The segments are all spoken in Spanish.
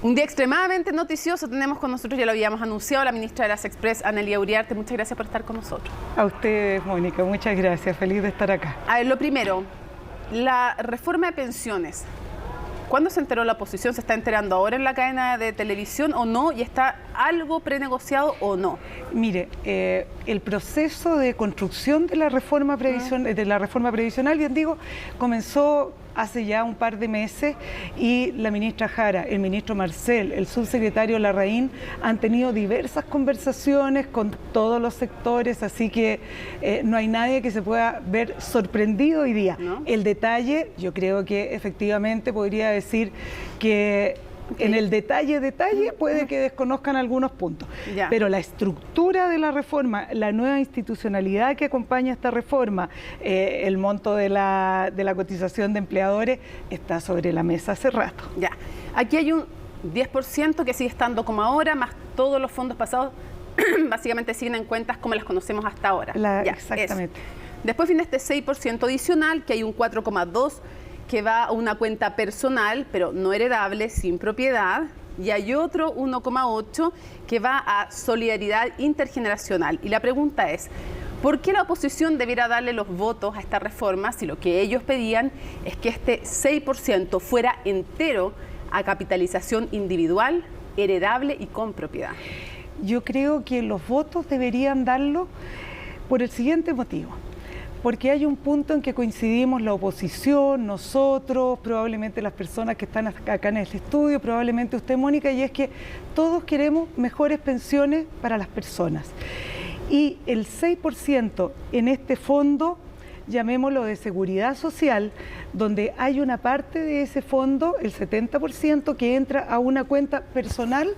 Un día extremadamente noticioso tenemos con nosotros, ya lo habíamos anunciado, la ministra de las Express, Anelia Uriarte. Muchas gracias por estar con nosotros. A ustedes, Mónica, muchas gracias. Feliz de estar acá. A ver, lo primero, la reforma de pensiones. ¿Cuándo se enteró la oposición? ¿Se está enterando ahora en la cadena de televisión o no? ¿Y está algo prenegociado o no? Mire, el proceso de construcción de la reforma previsional, bien digo, comenzó hace ya un par de meses y la ministra Jara, el ministro Marcel, el subsecretario Larraín han tenido diversas conversaciones con todos los sectores, así que no hay nadie que se pueda ver sorprendido hoy día. ¿No? El detalle, yo creo que efectivamente podría decir que en el detalle puede que desconozcan algunos puntos, pero la estructura de la reforma, la nueva institucionalidad que acompaña esta reforma, el monto de la cotización de empleadores está sobre la mesa hace rato. Ya, aquí hay un 10% que sigue estando como ahora, más todos los fondos pasados básicamente siguen en cuentas como las conocemos hasta ahora. Exactamente. Eso. Después viene este 6% adicional, que hay un 4,2% que va a una cuenta personal, pero no heredable, sin propiedad, y hay otro 1,8% que va a solidaridad intergeneracional. Y la pregunta es, ¿por qué la oposición debiera darle los votos a esta reforma si lo que ellos pedían es que este 6% fuera entero a capitalización individual, heredable y con propiedad? Yo creo que los votos deberían darlo por el siguiente motivo. Porque hay un punto en que coincidimos la oposición, nosotros, probablemente las personas que están acá en el estudio, probablemente usted, Mónica, y es que todos queremos mejores pensiones para las personas. Y el 6% en este fondo, llamémoslo de seguridad social, donde hay una parte de ese fondo, el 70%, que entra a una cuenta personal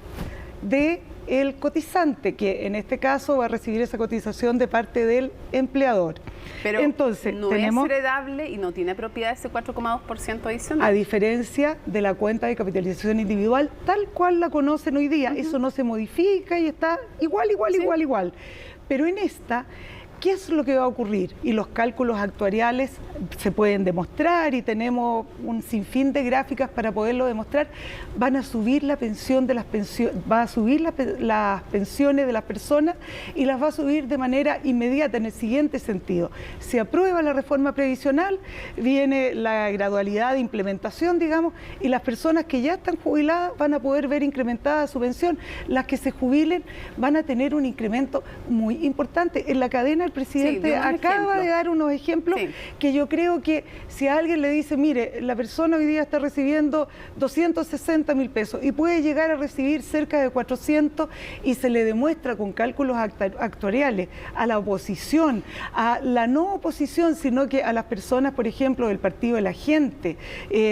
de el cotizante, que en este caso va a recibir esa cotización de parte del empleador. Pero entonces, no es heredable y no tiene propiedad ese 4,2% adicional. A diferencia de la cuenta de capitalización individual, tal cual la conocen hoy día, eso no se modifica y está igual. Pero en esta, ¿qué es lo que va a ocurrir? Y los cálculos actuariales se pueden demostrar y tenemos un sinfín de gráficas para poderlo demostrar. Van a subir la pensión de las pensiones, va a subir las pensiones de las personas y las va a subir de manera inmediata en el siguiente sentido. Se aprueba la reforma previsional, viene la gradualidad de implementación, digamos, y las personas que ya están jubiladas van a poder ver incrementada su pensión. Las que se jubilen van a tener un incremento muy importante. En la cadena el presidente acaba de dar unos ejemplos que yo creo que si a alguien le dice, mire, la persona hoy día está recibiendo 260.000 pesos y puede llegar a recibir cerca de 400 y se le demuestra con cálculos actuariales a la oposición, a la no oposición, sino que a las personas, por ejemplo, del Partido de la Gente,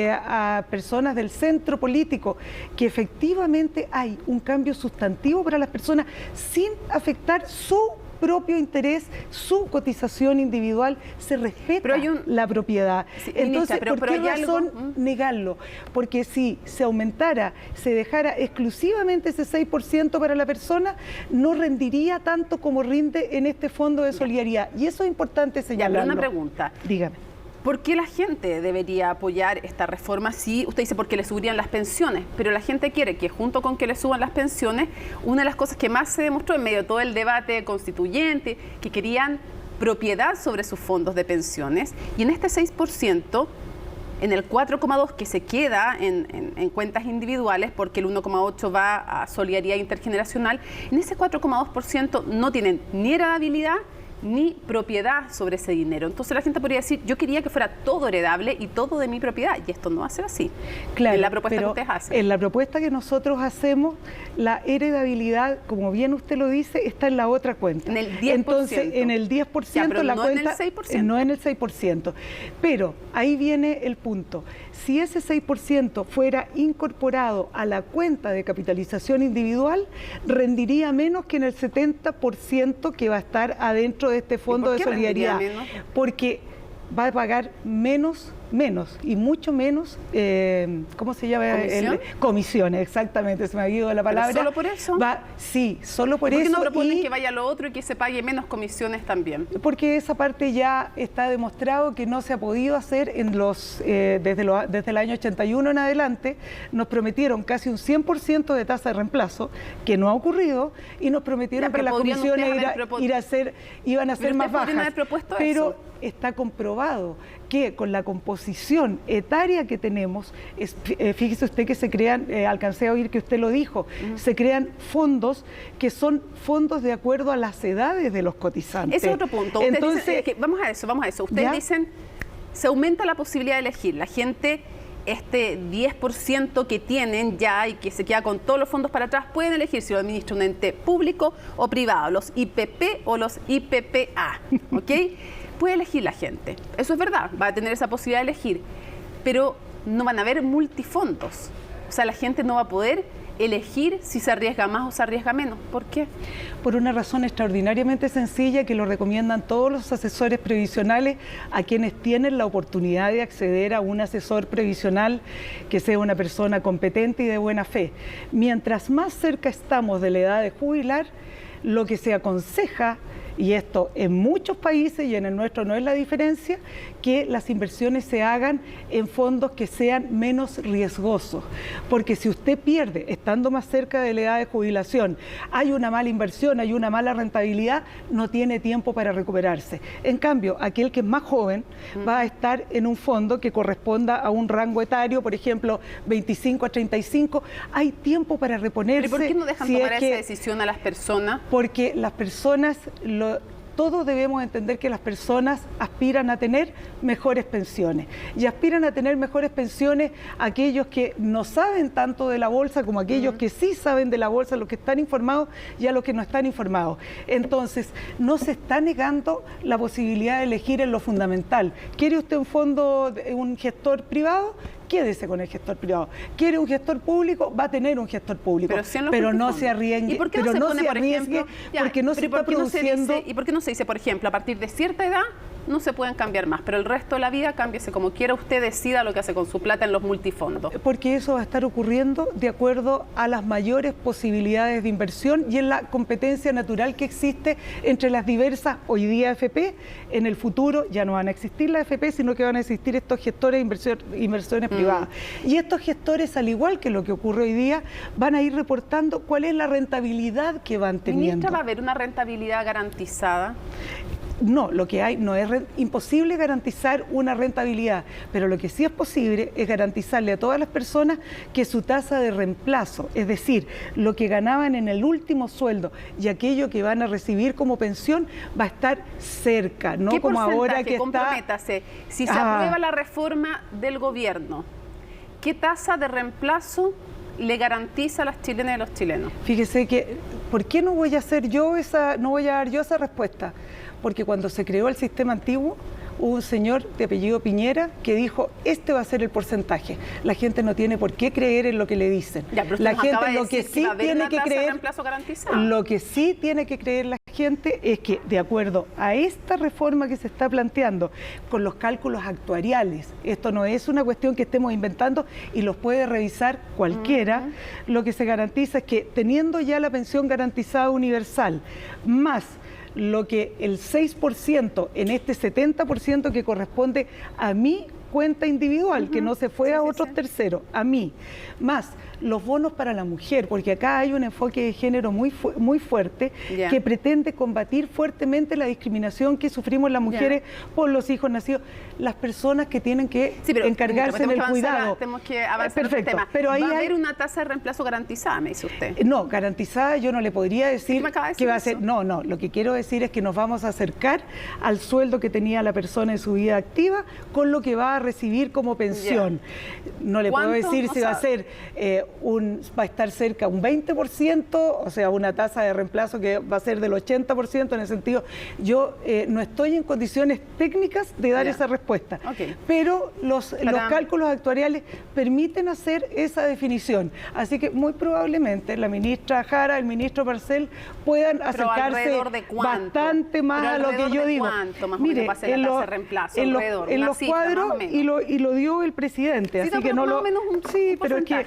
a personas del centro político, que efectivamente hay un cambio sustantivo para las personas sin afectar su propio interés, su cotización individual, se respeta la propiedad. Sí, entonces, ministra, ¿por qué razón negarlo? Porque si se aumentara, se dejara exclusivamente ese 6% para la persona, no rendiría tanto como rinde en este fondo de solidaridad. Y eso es importante señalarlo. Una pregunta. Dígame. ¿Por qué la gente debería apoyar esta reforma? Sí, usted dice porque le subirían las pensiones, pero la gente quiere que junto con que le suban las pensiones, una de las cosas que más se demostró en medio de todo el debate constituyente, que querían propiedad sobre sus fondos de pensiones, y en este 6%, en el 4,2% que se queda en cuentas individuales, porque el 1,8% va a solidaridad intergeneracional, en ese 4,2% no tienen ni heredabilidad ni propiedad sobre ese dinero. Entonces la gente podría decir, yo quería que fuera todo heredable y todo de mi propiedad, y esto no va a ser así. Claro, en la propuesta que ustedes hacen. En la propuesta que nosotros hacemos, la heredabilidad, como bien usted lo dice, está en la otra cuenta. En el 10%. Entonces, en el 10%, ya, pero la no cuenta, en el 6%. No en el 6%. Pero ahí viene el punto. Si ese 6% fuera incorporado a la cuenta de capitalización individual, rendiría menos que en el 70% que va a estar adentro de este fondo de solidaridad. Porque va a pagar menos menos, y mucho menos, ¿cómo se llama? Comisiones, exactamente, se me ha ido la palabra. ¿Pero solo por eso? Sí, solo por eso. ¿Por qué no proponen que vaya lo otro y que se pague menos comisiones también? Porque esa parte ya está demostrado que no se ha podido hacer desde el año 81 en adelante. Nos prometieron casi un 100% de tasa de reemplazo, que no ha ocurrido, y nos prometieron que las comisiones iban a ser más bajas. Pero está comprobado que con la composición etaria que tenemos, fíjese usted que se crean, alcancé a oír que usted lo dijo, se crean fondos que son fondos de acuerdo a las edades de los cotizantes. Ese es otro punto. Entonces, vamos a eso. Ustedes dicen, se aumenta la posibilidad de elegir. La gente, este 10% que tienen ya y que se queda con todos los fondos para atrás, pueden elegir si lo administra un ente público o privado, los IPP o los IPPA, ¿ok? Puede elegir la gente, eso es verdad, va a tener esa posibilidad de elegir, pero no van a haber multifondos, o sea, la gente no va a poder elegir si se arriesga más o se arriesga menos. ¿Por qué? Por una razón extraordinariamente sencilla que lo recomiendan todos los asesores previsionales a quienes tienen la oportunidad de acceder a un asesor previsional que sea una persona competente y de buena fe. Mientras más cerca estamos de la edad de jubilar, lo que se aconseja, y esto en muchos países y en el nuestro no es la diferencia, que las inversiones se hagan en fondos que sean menos riesgosos. Porque si usted pierde, estando más cerca de la edad de jubilación, hay una mala inversión, hay una mala rentabilidad, no tiene tiempo para recuperarse. En cambio, aquel que es más joven va a estar en un fondo que corresponda a un rango etario, por ejemplo, 25 a 35, hay tiempo para reponerse. ¿Pero por qué no dejan tomar esa decisión a las personas? Porque las personas, todos debemos entender que las personas aspiran a tener mejores pensiones y aspiran a tener mejores pensiones aquellos que no saben tanto de la bolsa como aquellos que sí saben de la bolsa, los que están informados y a los que no están informados. Entonces, no se está negando la posibilidad de elegir en lo fundamental. ¿Quiere usted un fondo, un gestor privado? Quédese con el gestor privado. ¿Quiere un gestor público? Va a tener un gestor público. Pero no se arriesgue. ¿Y por qué no se pone, por ejemplo, porque no se está produciendo? ¿Y por qué no se dice, por ejemplo, a partir de cierta edad no se pueden cambiar más, pero el resto de la vida cámbiese como quiera, usted decida lo que hace con su plata en los multifondos? Porque eso va a estar ocurriendo de acuerdo a las mayores posibilidades de inversión y en la competencia natural que existe entre las diversas, hoy día AFP, en el futuro ya no van a existir las AFP, sino que van a existir estos gestores de inversiones privadas. Y estos gestores, al igual que lo que ocurre hoy día, van a ir reportando cuál es la rentabilidad que van teniendo. ¿Ministra, va a haber una rentabilidad garantizada? No, lo que hay no es imposible garantizar una rentabilidad, pero lo que sí es posible es garantizarle a todas las personas que su tasa de reemplazo, es decir, lo que ganaban en el último sueldo y aquello que van a recibir como pensión, va a estar cerca, no ¿Qué como ahora que comprométase, si se aprueba la reforma del gobierno, ¿qué tasa de reemplazo le garantiza a las chilenas y a los chilenos? Fíjese que, ¿por qué no voy a dar yo esa respuesta? Porque cuando se creó el sistema antiguo, hubo un señor de apellido Piñera que dijo, este va a ser el porcentaje. La gente no tiene por qué creer en lo que le dicen. Ya, pero la gente lo que sí tiene que creer, lo que sí tiene que creer la gente es que, de acuerdo a esta reforma que se está planteando, con los cálculos actuariales, esto no es una cuestión que estemos inventando y los puede revisar cualquiera, lo que se garantiza es que teniendo ya la pensión garantizada universal, más lo que el 6% en este 70% que corresponde a mi cuenta individual, que no se fue a otros terceros, a mí, más los bonos para la mujer, porque acá hay un enfoque de género muy fuerte que pretende combatir fuertemente la discriminación que sufrimos las mujeres por los hijos nacidos, las personas que tienen que encargarse del cuidado. Tenemos que avanzar en el tema. Pero ahí ¿Va a haber una tasa de reemplazo garantizada, me dice usted? No, garantizada yo no le podría decir que va a ser. No, lo que quiero decir es que nos vamos a acercar al sueldo que tenía la persona en su vida activa con lo que va a recibir como pensión. No le puedo decir si va a ser va a estar cerca un 20%, o sea, una tasa de reemplazo que va a ser del 80%, en el sentido, yo no estoy en condiciones técnicas de dar esa respuesta, pero los cálculos actuariales permiten hacer esa definición. Así que muy probablemente la ministra Jara, el ministro Marcel puedan acercarse bastante más a lo que yo digo. Mire, en los cuadros, y lo dio el presidente, así que no lo... Sí, pero es que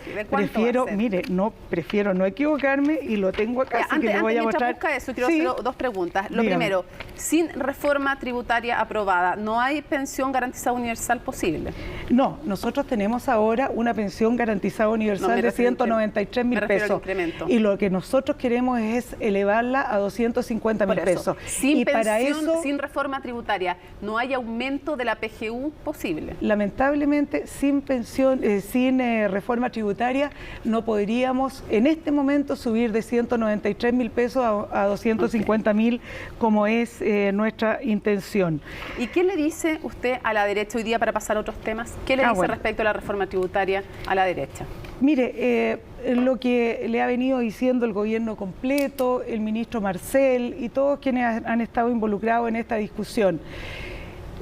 prefiero no equivocarme y lo tengo acá, así que le voy a mostrar. Busca eso, quiero hacer dos preguntas. Lo primero, sin reforma tributaria aprobada, ¿no hay pensión garantizada universal posible? No, nosotros tenemos ahora una pensión garantizada universal de 193.000 pesos. Y lo que nosotros queremos es elevarla a 250.000 pesos. Sin pensión, sin reforma tributaria, ¿no hay aumento de la PGU posible? Lamentablemente, sin pensión, sin reforma tributaria, no podríamos en este momento subir de 193.000 pesos a 250.000, como es nuestra intención. ¿Y qué le dice usted a la derecha hoy día, para pasar a otros temas? ¿Qué le dice respecto a la reforma tributaria a la derecha? Mire, lo que le ha venido diciendo el gobierno completo, el ministro Marcel y todos quienes han estado involucrados en esta discusión.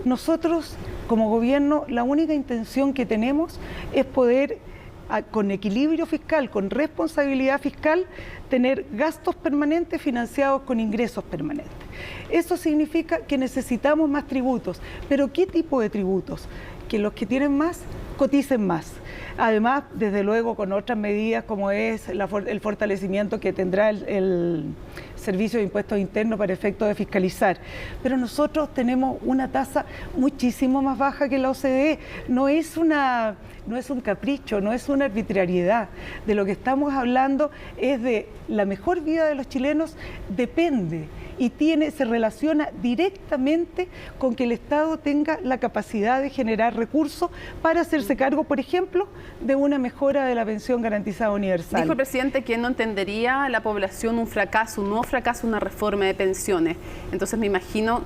Nosotros, como gobierno, la única intención que tenemos es poder, con equilibrio fiscal, con responsabilidad fiscal, tener gastos permanentes financiados con ingresos permanentes. Eso significa que necesitamos más tributos. ¿Pero qué tipo de tributos? Que los que tienen más coticen más. Además, desde luego, con otras medidas como es el fortalecimiento que tendrá el Servicio de Impuestos Internos para efectos de fiscalizar. Pero nosotros tenemos una tasa muchísimo más baja que la OCDE. No es un capricho, no es una arbitrariedad. De lo que estamos hablando es de la mejor vida de los chilenos, depende y se relaciona directamente con que el Estado tenga la capacidad de generar recursos para hacerse cargo, por ejemplo, de una mejora de la pensión garantizada universal. Dijo el presidente que no entendería la población un nuevo fracaso, una reforma de pensiones. Entonces me imagino,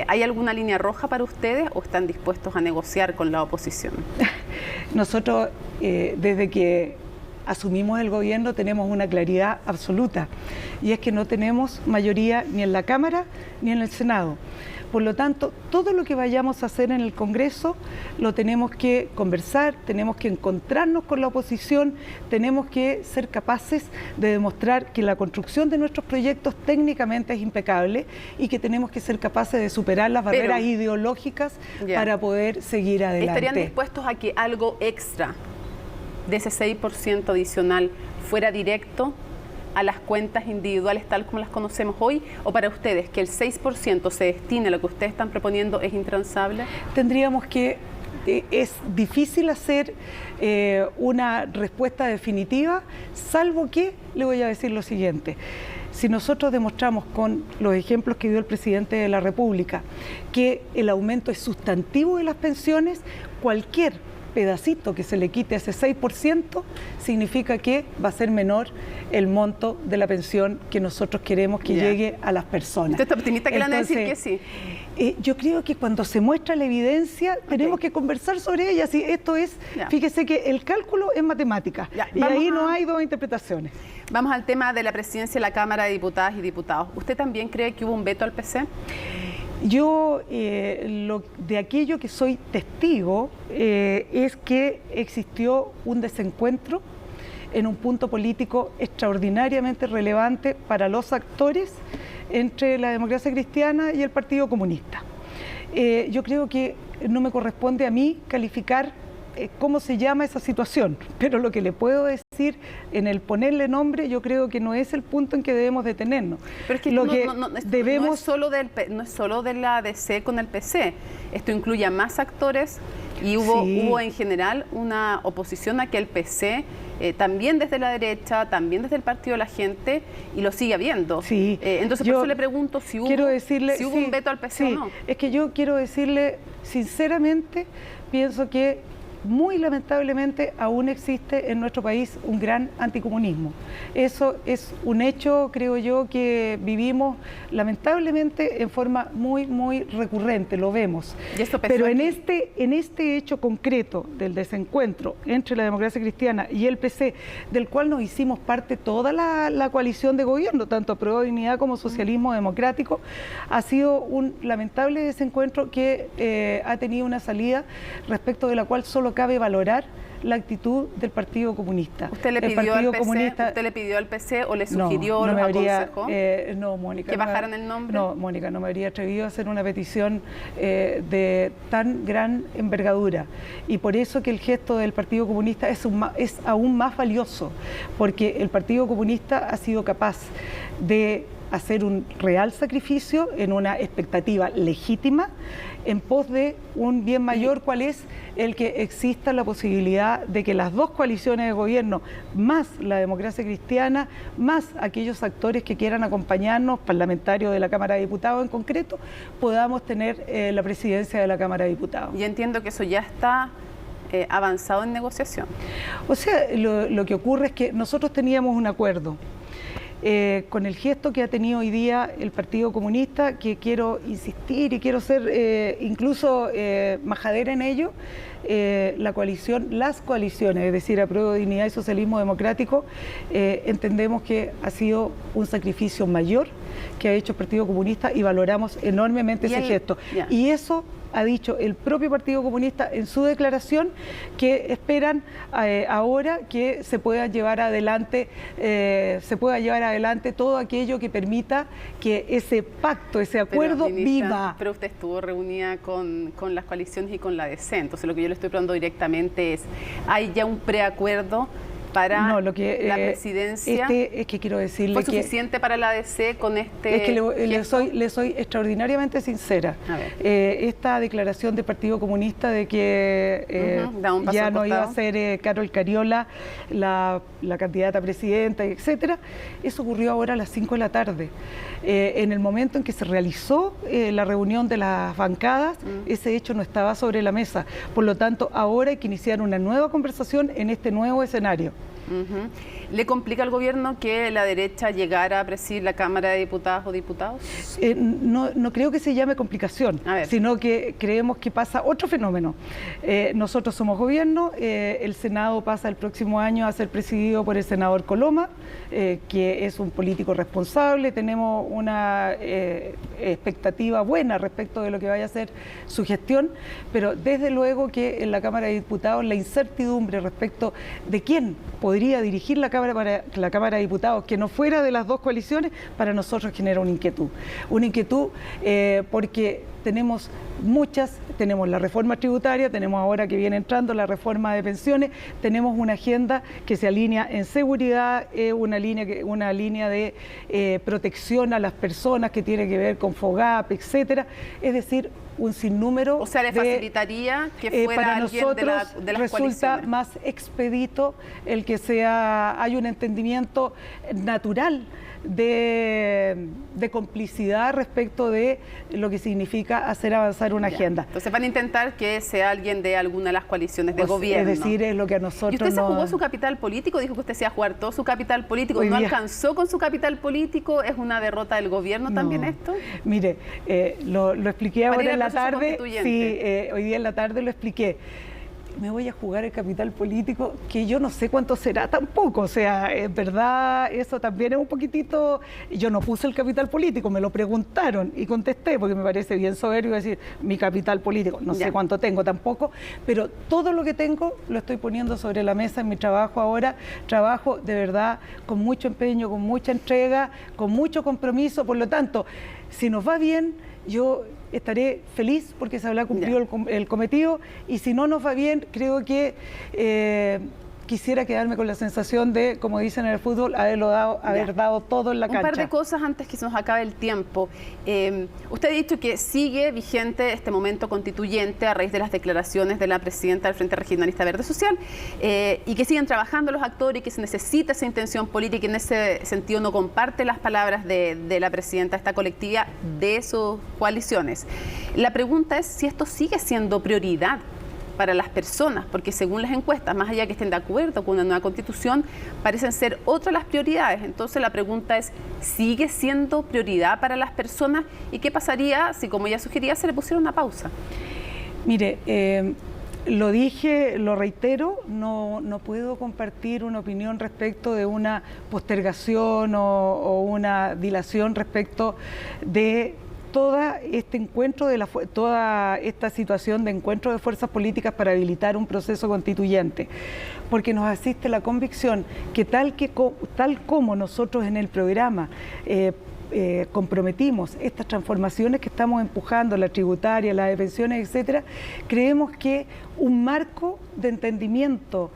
¿hay alguna línea roja para ustedes o están dispuestos a negociar con la oposición? Nosotros, desde que asumimos el gobierno, tenemos una claridad absoluta, y es que no tenemos mayoría ni en la Cámara ni en el Senado. Por lo tanto, todo lo que vayamos a hacer en el Congreso lo tenemos que conversar, tenemos que encontrarnos con la oposición, tenemos que ser capaces de demostrar que la construcción de nuestros proyectos técnicamente es impecable y que tenemos que ser capaces de superar las barreras ideológicas para poder seguir adelante. ¿Estarían dispuestos a que algo extra de ese 6% adicional fuera directo a las cuentas individuales tal como las conocemos hoy, o para ustedes que el 6% se destine a lo que ustedes están proponiendo es intransable? Tendríamos que, es difícil hacer una respuesta definitiva, salvo que, le voy a decir lo siguiente: si nosotros demostramos con los ejemplos que dio el presidente de la República que el aumento es sustantivo de las pensiones, cualquier pedacito que se le quite a ese 6% significa que va a ser menor el monto de la pensión que nosotros queremos que llegue a las personas. ¿Usted está optimista que le van a decir que sí? Yo creo que cuando se muestra la evidencia tenemos que conversar sobre ella. Si esto es, fíjese que el cálculo es matemática y ahí no hay dos interpretaciones. Vamos al tema de la presidencia de la Cámara de Diputadas y Diputados. ¿Usted también cree que hubo un veto al PC? Yo, de aquello que soy testigo, es que existió un desencuentro en un punto político extraordinariamente relevante para los actores entre la democracia cristiana y el Partido Comunista. Yo creo que no me corresponde a mí calificar cómo se llama esa situación, pero lo que le puedo decir en el ponerle nombre, yo creo que no es el punto en que debemos detenernos. Pero es que no es solo de la ADC con el PC, esto incluye a más actores y hubo en general una oposición a que el PC, también desde la derecha, también desde el Partido de la Gente, y lo sigue habiendo. Entonces por eso le pregunto si hubo un veto al PC o no. Es que yo quiero decirle sinceramente, pienso que muy lamentablemente aún existe en nuestro país un gran anticomunismo. Eso es un hecho, creo yo, que vivimos lamentablemente en forma muy, muy recurrente, lo vemos. Pero en este hecho concreto del desencuentro entre la democracia cristiana y el PC, del cual nos hicimos parte toda la coalición de gobierno, tanto Apruebo Dignidad como Socialismo Democrático, ha sido un lamentable desencuentro que ha tenido una salida respecto de la cual solo cabe valorar la actitud del Partido Comunista. ¿Usted le pidió al PC o le sugirió, los aconsejó? No, Mónica. ¿Que bajaran el nombre? No, Mónica, no me habría atrevido a hacer una petición de tan gran envergadura. Y por eso que el gesto del Partido Comunista es aún más valioso, porque el Partido Comunista ha sido capaz de hacer un real sacrificio en una expectativa legítima en pos de un bien mayor, cuál es el que exista la posibilidad de que las dos coaliciones de gobierno, más la democracia cristiana, más aquellos actores que quieran acompañarnos, parlamentarios de la Cámara de Diputados en concreto, podamos tener la presidencia de la Cámara de Diputados. Y entiendo que eso ya está avanzado en negociación. O sea, lo que ocurre es que nosotros teníamos un acuerdo. Con el gesto que ha tenido hoy día el Partido Comunista, que quiero insistir y quiero ser incluso majadera en ello, las coaliciones, es decir, Apruebo Dignidad y Socialismo Democrático, entendemos que ha sido un sacrificio mayor que ha hecho el Partido Comunista y valoramos enormemente ese gesto. Y eso ha dicho el propio Partido Comunista en su declaración, que esperan ahora que se pueda llevar adelante todo aquello que permita que ese pacto, ese acuerdo viva. Pero usted estuvo reunida con las coaliciones y con la DC, entonces lo que yo le estoy preguntando directamente es, ¿hay ya un preacuerdo para la presidencia? Es que quiero decirle ¿Fue suficiente para la ADC con este Es que le soy extraordinariamente sincera. Esta declaración del Partido Comunista de que ya no iba a ser Carol Cariola la candidata a presidenta, etcétera, eso ocurrió ahora a las 5 de la tarde. En el momento en que se realizó la reunión de las bancadas, ese hecho no estaba sobre la mesa. Por lo tanto, ahora hay que iniciar una nueva conversación en este nuevo escenario. ¿Le complica al gobierno que la derecha llegara a presidir la Cámara de Diputadas o Diputados? No creo que se llame complicación, sino que creemos que pasa otro fenómeno. Nosotros somos gobierno, el Senado pasa el próximo año a ser presidido por el senador Coloma, que es un político responsable, tenemos una expectativa buena respecto de lo que vaya a ser su gestión, pero desde luego que en la Cámara de Diputados la incertidumbre respecto de quién podría dirigir la Cámara de Diputados que no fuera de las dos coaliciones, para nosotros genera una inquietud. Una inquietud porque tenemos la reforma tributaria, tenemos ahora que viene entrando la reforma de pensiones, tenemos una agenda que se alinea en seguridad, una línea de protección a las personas que tiene que ver con FOGAP, etcétera, es decir, un sinnúmero. O sea, le facilitaría que fuera para alguien nosotros de las resulta coaliciones. Más expedito el que hay un entendimiento natural de complicidad respecto de lo que significa hacer avanzar una agenda. Entonces van a intentar que sea alguien de alguna de las coaliciones de gobierno. Es decir, es lo que a nosotros. ¿Y usted se jugó su capital político? Dijo que usted se iba a jugar todo su capital político. ¿No alcanzó con su capital político? ¿Es una derrota del gobierno también esto? Mire, lo expliqué ahora en la tarde. Sí, hoy día en la tarde lo expliqué. Me voy a jugar el capital político, que yo no sé cuánto será tampoco, o sea, en verdad eso también es un poquitito, yo no puse el capital político, me lo preguntaron y contesté, porque me parece bien soberbio decir mi capital político, no sé cuánto tengo tampoco, pero todo lo que tengo lo estoy poniendo sobre la mesa en mi trabajo ahora, trabajo de verdad con mucho empeño, con mucha entrega, con mucho compromiso, por lo tanto, si nos va bien, yo estaré feliz porque se habrá cumplido el cometido, y si no nos va bien, creo que quisiera quedarme con la sensación de, como dicen en el fútbol, haber dado todo en la cancha. Un par de cosas antes que se nos acabe el tiempo. Usted ha dicho que sigue vigente este momento constituyente a raíz de las declaraciones de la presidenta del Frente Regionalista Verde Social, y que siguen trabajando los actores y que se necesita esa intención política, y en ese sentido no comparte las palabras de la presidenta de esta colectividad, de sus coaliciones. La pregunta es si esto sigue siendo prioridad para las personas, porque según las encuestas, más allá que estén de acuerdo con una nueva constitución, parecen ser otras las prioridades. Entonces la pregunta es, ¿sigue siendo prioridad para las personas? ¿Y qué pasaría si, como ella sugería, se le pusiera una pausa? Mire, lo dije, lo reitero, no puedo compartir una opinión respecto de una postergación o una dilación respecto de todo este encuentro, toda esta situación de encuentro de fuerzas políticas para habilitar un proceso constituyente, porque nos asiste la convicción que tal como nosotros en el programa comprometimos estas transformaciones que estamos empujando, la tributaria, la de pensiones, etcétera, creemos que un marco de entendimiento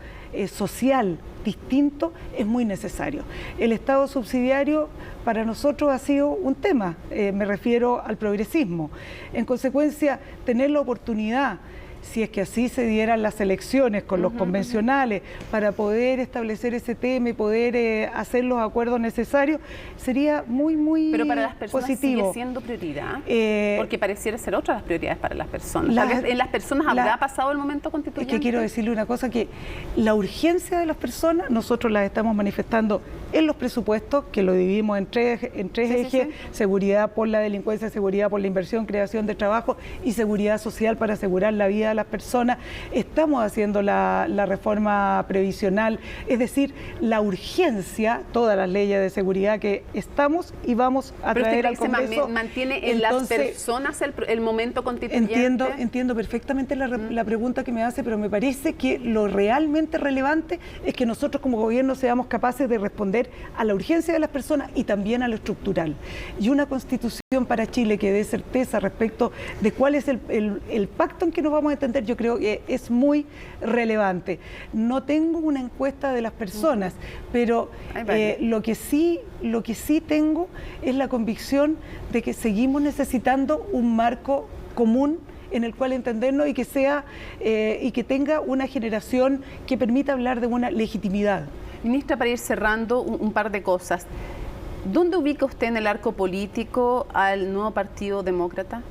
social distinto es muy necesario. El Estado subsidiario para nosotros ha sido un tema, me refiero al progresismo. En consecuencia, tener la oportunidad, si es que así se dieran las elecciones con los convencionales, para poder establecer ese tema y poder hacer los acuerdos necesarios, sería muy positivo. Pero para las personas sigue siendo prioridad, porque pareciera ser otra las prioridades para las personas. Tal vez en las personas habrá pasado el momento constituyente. Es que quiero decirle una cosa, que la urgencia de las personas nosotros las estamos manifestando en los presupuestos, que lo dividimos en tres ejes: seguridad por la delincuencia, seguridad por la inversión, creación de trabajo y seguridad social para asegurar la vida de las personas. Estamos haciendo la reforma previsional, es decir, la urgencia, todas las leyes de seguridad que estamos y vamos a traer al Congreso. ¿Se mantiene en las personas el momento constituyente? Entiendo perfectamente la pregunta que me hace, pero me parece que lo realmente relevante es que nosotros como gobierno seamos capaces de responder a la urgencia de las personas y también a lo estructural. Y una constitución para Chile que dé certeza respecto de cuál es el pacto en que nos vamos a entender, yo creo que es muy relevante. No tengo una encuesta de las personas, pero lo que sí tengo es la convicción de que seguimos necesitando un marco común en el cual entendernos y que sea y que tenga una generación que permita hablar de una legitimidad. Ministra, para ir cerrando un par de cosas, ¿dónde ubica usted en el arco político al nuevo Partido Demócrata?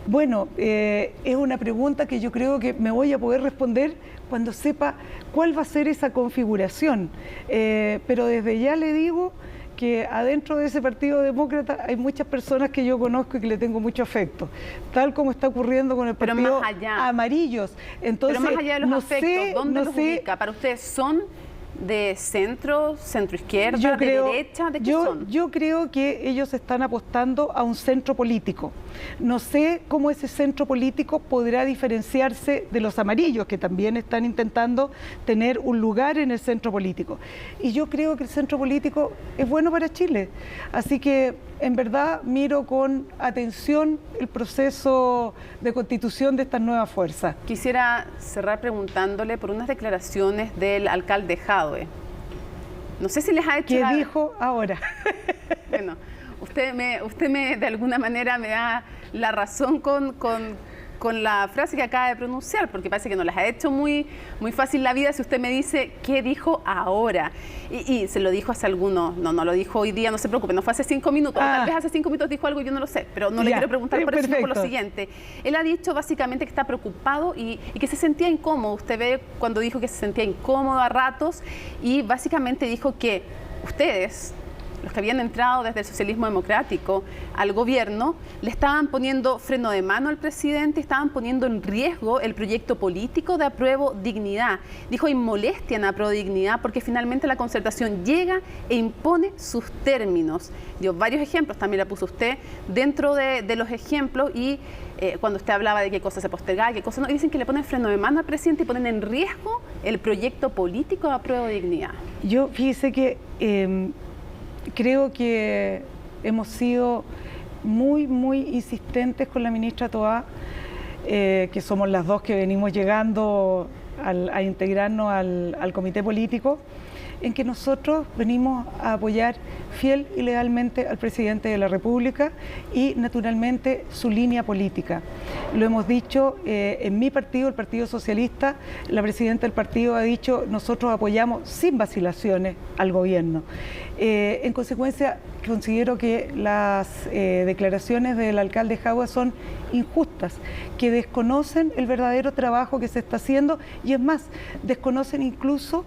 Bueno, es una pregunta que yo creo que me voy a poder responder cuando sepa cuál va a ser esa configuración, pero desde ya le digo que adentro de ese Partido Demócrata hay muchas personas que yo conozco y que le tengo mucho afecto, tal como está ocurriendo con el Partido Amarillos. Entonces, pero más allá de los afectos, ¿dónde los ubica? ¿Para ustedes son de centro, centro-izquierda, de derecha? ¿De qué son? Yo creo que ellos están apostando a un centro político. No sé cómo ese centro político podrá diferenciarse de los amarillos, que también están intentando tener un lugar en el centro político. Y yo creo que el centro político es bueno para Chile. Así que, en verdad, miro con atención el proceso de constitución de estas nuevas fuerzas. Quisiera cerrar preguntándole por unas declaraciones del alcalde Jadwe. No sé si les ha hecho... ¿Qué dijo ahora? Bueno, usted de alguna manera me da la razón con la frase que acaba de pronunciar, porque parece que no les ha hecho muy fácil la vida si usted me dice qué dijo ahora. Y se lo dijo hace algunos, no lo dijo hoy día, no se preocupe, no fue hace 5 minutos, o tal vez hace 5 minutos dijo algo y yo no lo sé, pero no le quiero preguntar por eso, sino por lo siguiente. Él ha dicho básicamente que está preocupado y que se sentía incómodo. Usted ve cuando dijo que se sentía incómodo a ratos, y básicamente dijo que ustedes, los que habían entrado desde el socialismo democrático al gobierno, le estaban poniendo freno de mano al presidente, estaban poniendo en riesgo el proyecto político de Apruebo Dignidad. Dijo, y molestian a Apruebo Dignidad porque finalmente la concertación llega e impone sus términos. Dio varios ejemplos, también la puso usted dentro de los ejemplos, y cuando usted hablaba de qué cosas se postergaba, qué cosas no, y dicen que le ponen freno de mano al presidente y ponen en riesgo el proyecto político de Apruebo Dignidad. Yo fíjese que... creo que hemos sido muy insistentes con la ministra Toá, que somos las dos que venimos llegando a integrarnos al comité político, en que nosotros venimos a apoyar fiel y lealmente al presidente de la República y naturalmente su línea política. Lo hemos dicho en mi partido, el Partido Socialista, la presidenta del partido ha dicho: nosotros apoyamos sin vacilaciones al gobierno. En consecuencia, considero que las declaraciones del alcalde Jadue son injustas, que desconocen el verdadero trabajo que se está haciendo y, es más, desconocen incluso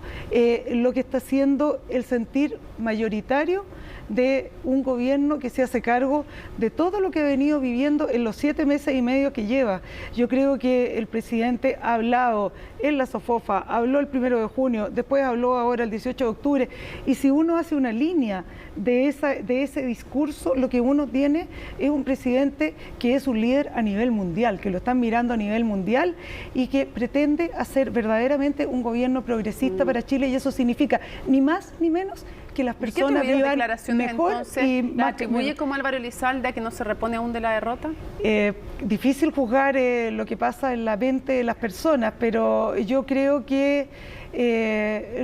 lo que está haciendo el sentir mayoritario de un gobierno que se hace cargo de todo lo que ha venido viviendo en los 7 meses y medio que lleva. Yo creo que el presidente ha hablado en la SOFOFA, habló el 1 de junio, después habló ahora el 18 de octubre, y si uno hace una línea de ese discurso, lo que uno tiene es un presidente que es un líder a nivel mundial, que lo están mirando a nivel mundial y que pretende hacer verdaderamente un gobierno progresista para Chile, y eso significa ni más ni menos que las personas vivan mejor. Entonces, y ¿la atribuye como Álvaro Elizalde a que no se repone aún de la derrota? Difícil juzgar lo que pasa en la mente de las personas, pero yo creo que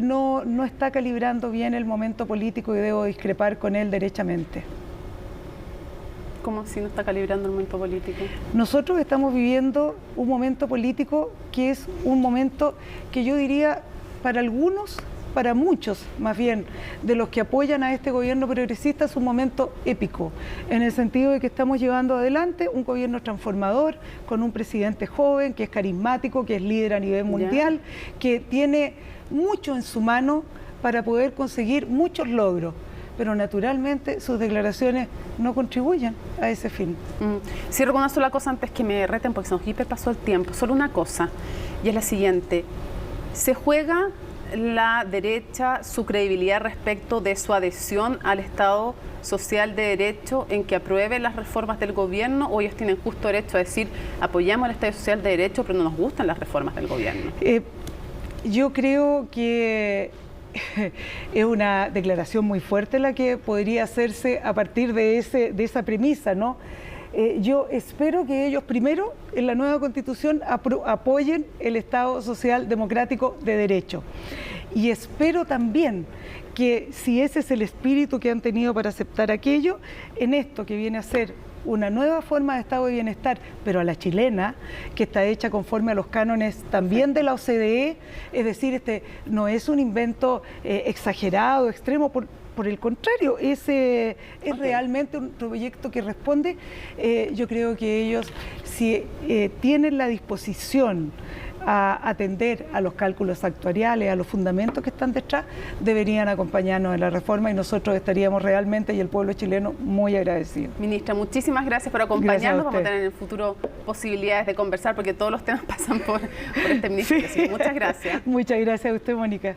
no está calibrando bien el momento político y debo discrepar con él derechamente. ¿Cómo si no está calibrando el momento político? Nosotros estamos viviendo un momento político que es un momento que yo diría para algunos, para muchos más bien, de los que apoyan a este gobierno progresista, es un momento épico, en el sentido de que estamos llevando adelante un gobierno transformador, con un presidente joven, que es carismático, que es líder a nivel mundial, que tiene mucho en su mano para poder conseguir muchos logros, pero naturalmente sus declaraciones no contribuyen a ese fin. Cierro con una sola cosa antes que me reten, porque se nos pasó el tiempo, solo una cosa, y es la siguiente: se juega la derecha su credibilidad respecto de su adhesión al Estado social de derecho en que apruebe las reformas del gobierno, o ellos tienen justo derecho a decir apoyamos el Estado social de derecho pero no nos gustan las reformas del gobierno? Yo creo que es una declaración muy fuerte la que podría hacerse a partir de esa premisa, ¿no? Yo espero que ellos primero en la nueva Constitución apoyen el Estado social democrático de derecho, y espero también que, si ese es el espíritu que han tenido para aceptar aquello, en esto que viene a ser una nueva forma de estado de bienestar, pero a la chilena, que está hecha conforme a los cánones también de la OCDE, es decir, no es un invento exagerado, extremo, por el contrario, es realmente un proyecto que responde. Yo creo que ellos, si tienen la disposición a atender a los cálculos actuariales, a los fundamentos que están detrás, deberían acompañarnos en la reforma, y nosotros estaríamos realmente, y el pueblo chileno, muy agradecidos. Ministra, muchísimas gracias por acompañarnos. Vamos a tener en el futuro posibilidades de conversar, porque todos los temas pasan por este ministerio. Sí. Muchas gracias. Muchas gracias a usted, Mónica.